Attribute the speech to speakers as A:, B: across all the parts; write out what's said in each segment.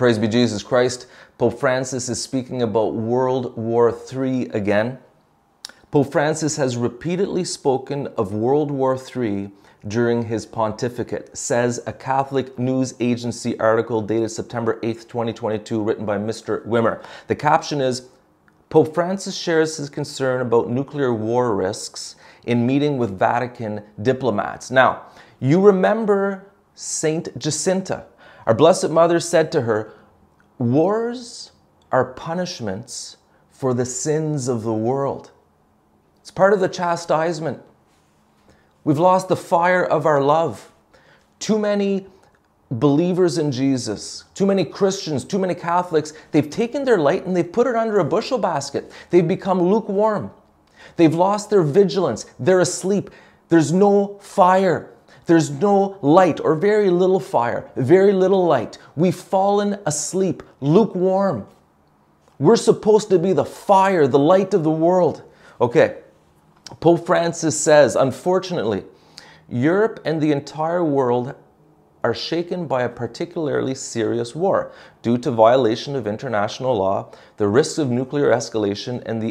A: Praise be Jesus Christ. Pope Francis is speaking about World War III again. Pope Francis has repeatedly spoken of World War III during his pontificate, says a Catholic news agency article dated September 8th, 2022, written by Mr. Wimmer. The caption is, Pope Francis shares his concern about nuclear war risks in meeting with Vatican diplomats. Now, you remember Saint Jacinta. Our Blessed Mother said to her, wars are punishments for the sins of the world. It's part of the chastisement. We've lost the fire of our love. Too many believers in Jesus, too many Christians, too many Catholics, they've taken their light and they've put it under a bushel basket. They've become lukewarm. They've lost their vigilance. They're asleep. There's no fire. There's no light, or very little fire, very little light. We've fallen asleep, lukewarm. We're supposed to be the fire, the light of the world. Okay, Pope Francis says, unfortunately, Europe and the entire world are shaken by a particularly serious war due to violation of international law, the risks of nuclear escalation, and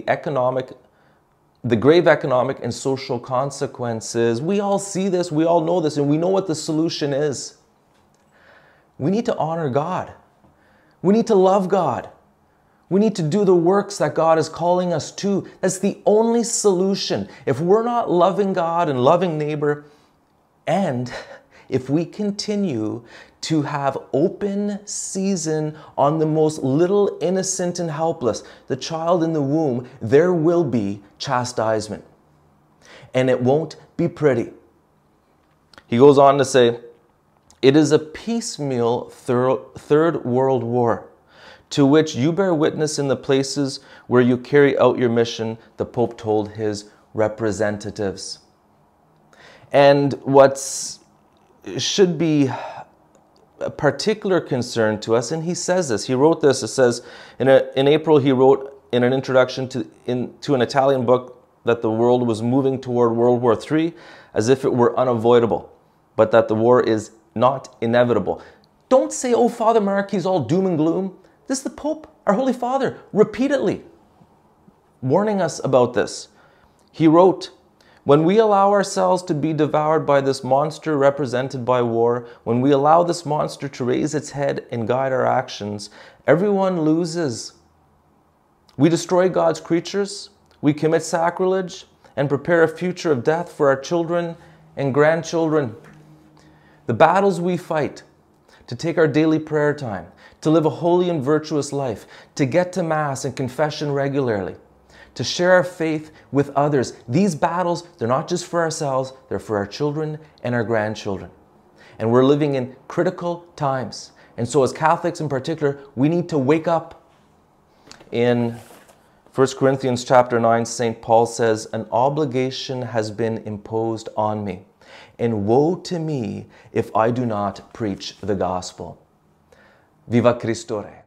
A: the grave economic and social consequences. We all see this, we all know this, and we know what the solution is. We need to honor God. We need to love God. We need to do the works that God is calling us to. That's the only solution. If we're not loving God and loving neighbor, and if we continue to have open season on the most little innocent and helpless, the child in the womb, there will be chastisement. And it won't be pretty. He goes on to say, it is a piecemeal third world war to which you bear witness in the places where you carry out your mission, the Pope told his representatives. And what's should be a particular concern to us, and he says this, he wrote this, it says, in April he wrote in an introduction to an Italian book that the world was moving toward World War III as if it were unavoidable, but that the war is not inevitable. Don't say, oh, Father Mark, he's all doom and gloom. This is the Pope, our Holy Father, repeatedly warning us about this. He wrote, when we allow ourselves to be devoured by this monster represented by war, when we allow this monster to raise its head and guide our actions, everyone loses. We destroy God's creatures, we commit sacrilege, and prepare a future of death for our children and grandchildren. The battles we fight, to take our daily prayer time, to live a holy and virtuous life, to get to Mass and confession regularly, to share our faith with others. These battles, they're not just for ourselves, they're for our children and our grandchildren. And we're living in critical times. And so as Catholics in particular, we need to wake up. In 1 Corinthians chapter 9, St. Paul says, an obligation has been imposed on me, and woe to me if I do not preach the gospel. Viva Christo Re.